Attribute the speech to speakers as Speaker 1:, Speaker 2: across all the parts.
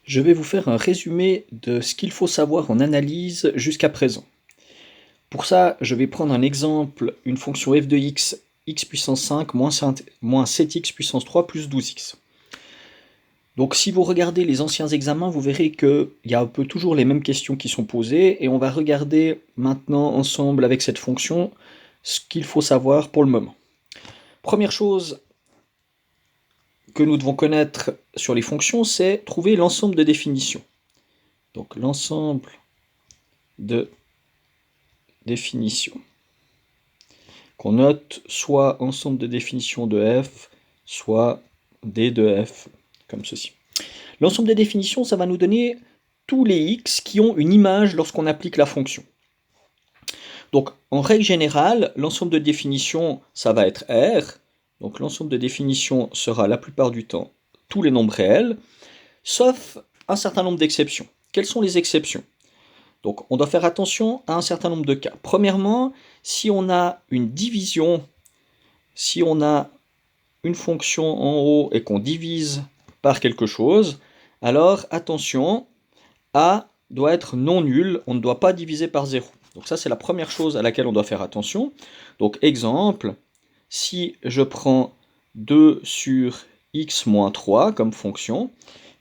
Speaker 1: Je vais vous faire un résumé de ce qu'il faut savoir en analyse jusqu'à présent. Pour ça, je vais prendre un exemple, une fonction f de x, x puissance 5 moins 7x puissance 3 plus 12x. Donc si vous regardez les anciens examens, vous verrez qu'il y a un peu toujours les mêmes questions qui sont posées, et on va regarder maintenant ensemble avec cette fonction ce qu'il faut savoir pour le moment. Première chose que nous devons connaître sur les fonctions, c'est trouver l'ensemble de définitions. Donc l'ensemble de définitions qu'on note soit ensemble de définitions de f, soit d de f, comme ceci. L'ensemble des définitions, ça va nous donner tous les x qui ont une image lorsqu'on applique la fonction. Donc, en règle générale, l'ensemble de définitions, ça va être R. Donc, l'ensemble de définitions sera la plupart du temps tous les nombres réels, sauf un certain nombre d'exceptions. Quelles sont les exceptions? Donc, on doit faire attention à un certain nombre de cas. Premièrement, si on a une division, si on a une fonction en haut et qu'on divise par quelque chose, alors attention, A doit être non nul, on ne doit pas diviser par 0. Donc ça, c'est la première chose à laquelle on doit faire attention. Donc exemple, si je prends 2 sur x moins 3 comme fonction,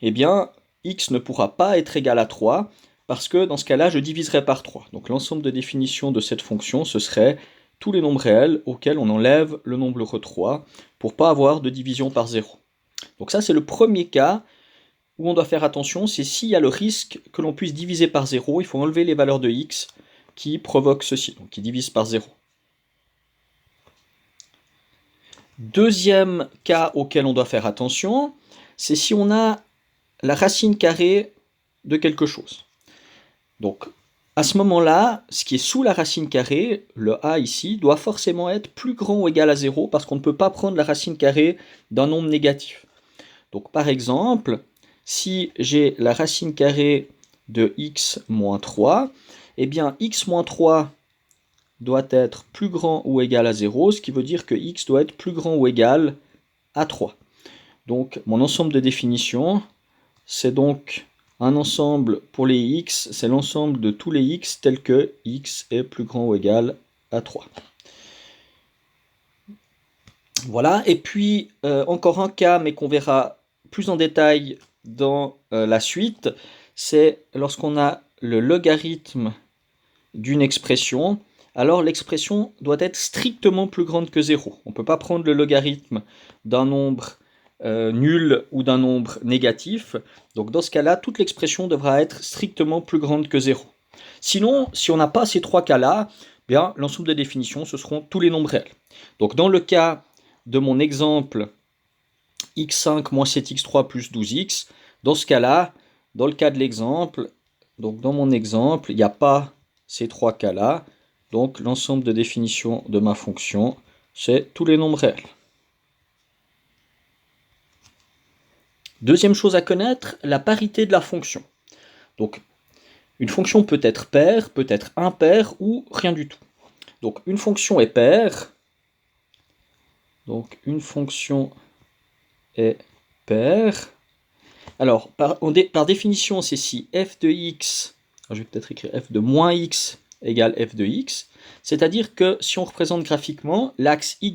Speaker 1: eh bien, x ne pourra pas être égal à 3, parce que dans ce cas-là, je diviserai par 3. Donc l'ensemble de définition de cette fonction, ce serait tous les nombres réels auxquels on enlève le nombre 3, pour ne pas avoir de division par 0. Donc ça, c'est le premier cas où on doit faire attention, c'est s'il y a le risque que l'on puisse diviser par 0, il faut enlever les valeurs de x qui provoquent ceci, donc qui divisent par 0. Deuxième cas auquel on doit faire attention, c'est si on a la racine carrée de quelque chose. Donc, à ce moment-là, ce qui est sous la racine carrée, le a ici, doit forcément être plus grand ou égal à 0, parce qu'on ne peut pas prendre la racine carrée d'un nombre négatif. Donc, par exemple, si j'ai la racine carrée de x moins 3, eh bien x moins 3 doit être plus grand ou égal à 0, ce qui veut dire que x doit être plus grand ou égal à 3. Donc mon ensemble de définitions, c'est donc un ensemble pour les x, c'est l'ensemble de tous les x tels que x est plus grand ou égal à 3. Voilà, et puis encore un cas, mais qu'on verra plus en détail dans la suite, c'est lorsqu'on a le logarithme d'une expression, alors l'expression doit être strictement plus grande que 0. On ne peut pas prendre le logarithme d'un nombre nul ou d'un nombre négatif, donc dans ce cas-là, toute l'expression devra être strictement plus grande que 0. Sinon, si on n'a pas ces trois cas-là, bien l'ensemble de définitions, ce seront tous les nombres réels. Donc dans le cas de mon exemple x5 moins 7x3 plus 12x, dans ce cas-là, dans le cas de l'exemple, donc dans mon exemple, il n'y a pas ces trois cas-là, donc l'ensemble de définition de ma fonction, c'est tous les nombres réels. Deuxième chose à connaître, la parité de la fonction. Donc, une fonction peut être paire, peut être impaire ou rien du tout. Donc, une fonction est paire. Donc, une fonction est paire. Alors, par définition, c'est si f de x, je vais peut-être écrire f de moins x égale f de x, c'est-à-dire que si on représente graphiquement, l'axe y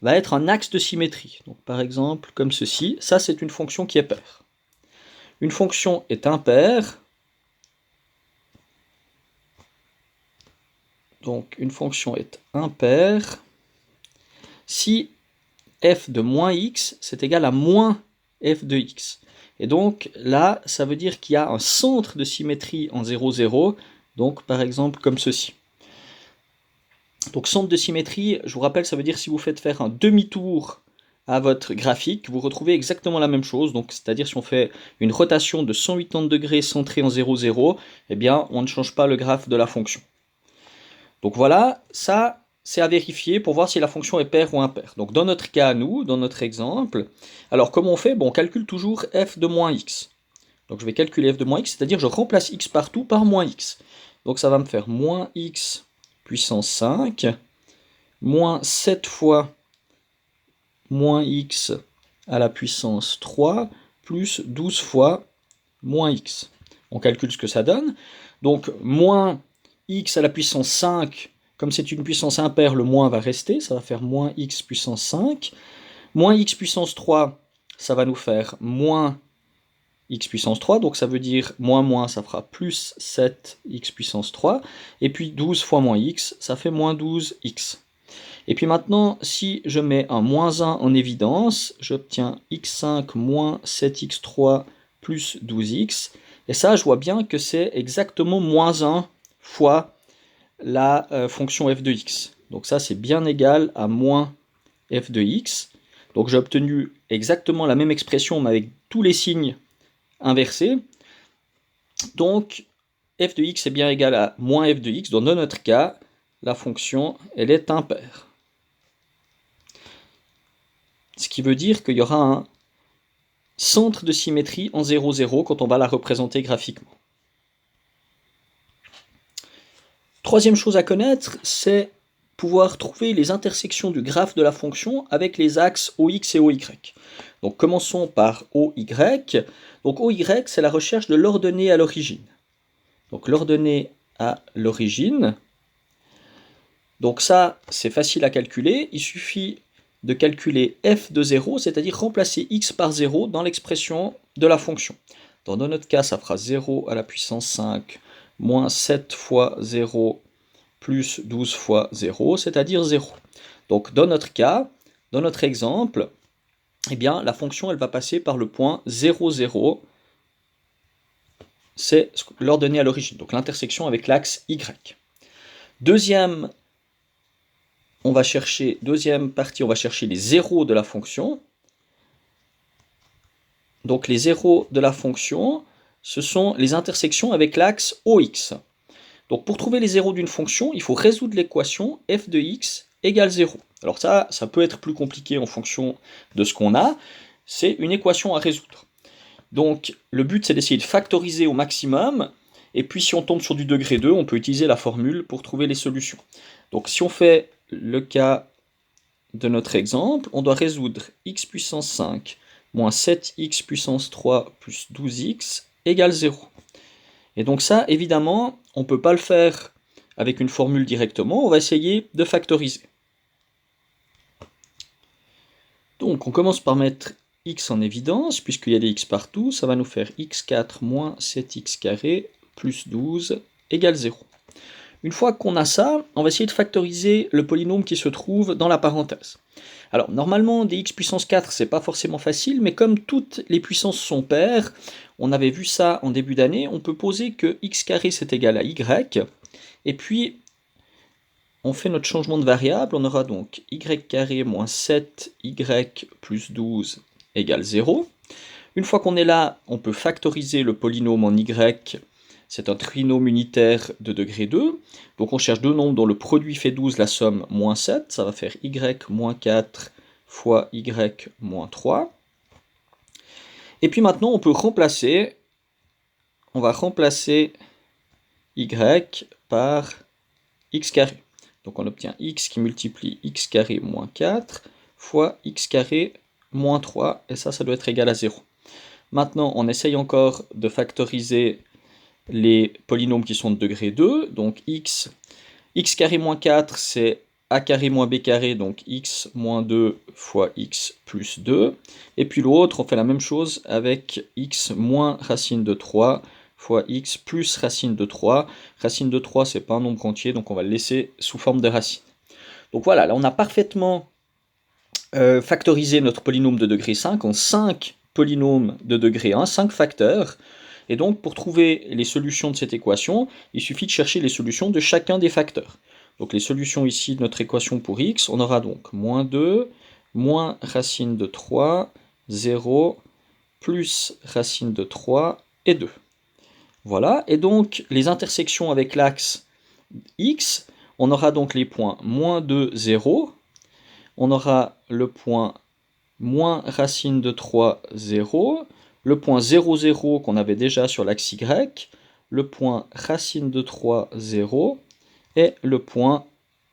Speaker 1: va être un axe de symétrie. Donc, par exemple, comme ceci, ça c'est une fonction qui est paire. Une fonction est impaire, donc une fonction est impaire si f de moins x c'est égal à moins f de x. Et donc là, ça veut dire qu'il y a un centre de symétrie en 0, 0, donc par exemple comme ceci. Donc centre de symétrie, je vous rappelle, ça veut dire si vous faites faire un demi-tour à votre graphique, vous retrouvez exactement la même chose, donc c'est-à-dire si on fait une rotation de 180 degrés centrée en 0, 0, eh bien on ne change pas le graphe de la fonction. Donc voilà, ça c'est à vérifier pour voir si la fonction est paire ou impaire. Donc dans notre cas, nous, dans notre exemple, alors comment on fait? Bon, on calcule toujours f de moins x. Donc je vais calculer f de moins x, c'est-à-dire je remplace x partout par moins x. Donc ça va me faire moins x puissance 5, moins 7 fois moins x à la puissance 3, plus 12 fois moins x. On calcule ce que ça donne. Donc, moins x à la puissance 5, comme c'est une puissance impaire, le moins va rester, ça va faire moins x puissance 5. Moins x puissance 3, ça va nous faire moins x puissance 3, donc ça veut dire moins moins, ça fera plus 7x puissance 3. Et puis 12 fois moins x, ça fait moins 12x. Et puis maintenant, si je mets un moins 1 en évidence, j'obtiens x5 moins 7x3 plus 12x. Et ça, je vois bien que c'est exactement moins 1 fois la fonction f de x. Donc ça, c'est bien égal à moins f de x. Donc j'ai obtenu exactement la même expression, mais avec tous les signes inversés. Donc f de x est bien égal à moins f de x. Donc dans notre cas, la fonction, elle est impaire. Ce qui veut dire qu'il y aura un centre de symétrie en 0, 0 quand on va la représenter graphiquement. Troisième chose à connaître, c'est pouvoir trouver les intersections du graphe de la fonction avec les axes OX et OY. Donc commençons par OY. Donc OY, c'est la recherche de l'ordonnée à l'origine. Donc l'ordonnée à l'origine. Donc ça, c'est facile à calculer. Il suffit de calculer f de 0, c'est-à-dire remplacer x par 0 dans l'expression de la fonction. Dans notre cas, ça fera 0 à la puissance 5 moins 7 fois 0 plus 12 fois 0, c'est-à-dire 0. Donc dans notre cas, dans notre exemple, eh bien, la fonction elle va passer par le point 0, 0. C'est l'ordonnée à l'origine, donc l'intersection avec l'axe y. Deuxième partie, on va chercher les zéros de la fonction. Donc les zéros de la fonction, ce sont les intersections avec l'axe OX. Donc pour trouver les zéros d'une fonction, il faut résoudre l'équation f de x égale 0. Alors ça peut être plus compliqué en fonction de ce qu'on a. C'est une équation à résoudre. Donc le but, c'est d'essayer de factoriser au maximum. Et puis si on tombe sur du degré 2, on peut utiliser la formule pour trouver les solutions. Donc si on fait le cas de notre exemple, on doit résoudre x puissance 5 moins 7x puissance 3 plus 12x égale 0. Et donc ça, évidemment, on ne peut pas le faire avec une formule directement, on va essayer de factoriser. Donc on commence par mettre x en évidence, puisqu'il y a des x partout, ça va nous faire x4 moins 7x carré plus 12 égale 0. Une fois qu'on a ça, on va essayer de factoriser le polynôme qui se trouve dans la parenthèse. Alors, normalement, des x puissance 4, c'est pas forcément facile, mais comme toutes les puissances sont paires, on avait vu ça en début d'année, on peut poser que x carré c'est égal à y, et puis on fait notre changement de variable, on aura donc y carré moins 7y plus 12 égale 0. Une fois qu'on est là, on peut factoriser le polynôme en y. C'est un trinôme unitaire de degré 2. Donc on cherche deux nombres dont le produit fait 12, la somme moins 7. Ça va faire y moins 4 fois y moins 3. Et puis maintenant, on peut remplacer. On va remplacer y par x carré. Donc on obtient x qui multiplie x carré moins 4 fois x carré moins 3. Et ça doit être égal à 0. Maintenant, on essaye encore de factoriser les polynômes qui sont de degré 2, donc x carré moins 4, c'est a carré moins b carré, donc x moins 2 fois x plus 2, et puis l'autre, on fait la même chose avec x moins racine de 3 fois x plus racine de 3. Racine de 3, c'est pas un nombre entier, donc on va le laisser sous forme de racine. Donc voilà, là on a parfaitement factorisé notre polynôme de degré 5 en 5 polynômes de degré 1, 5 facteurs. Et donc, pour trouver les solutions de cette équation, il suffit de chercher les solutions de chacun des facteurs. Donc, les solutions ici de notre équation pour x, on aura donc moins 2, moins racine de 3, 0, plus racine de 3 et 2. Voilà, et donc, les intersections avec l'axe x, on aura donc les points moins 2, 0, on aura le point moins racine de 3, 0, le point 0, 0 qu'on avait déjà sur l'axe y, le point racine de 3, 0, et le point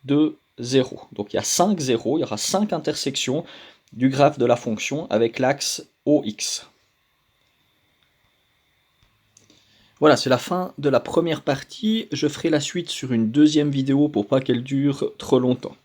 Speaker 1: 2, 0. Donc il y a 5 zéros, il y aura 5 intersections du graphe de la fonction avec l'axe OX. Voilà, c'est la fin de la première partie. Je ferai la suite sur une deuxième vidéo pour pas qu'elle dure trop longtemps.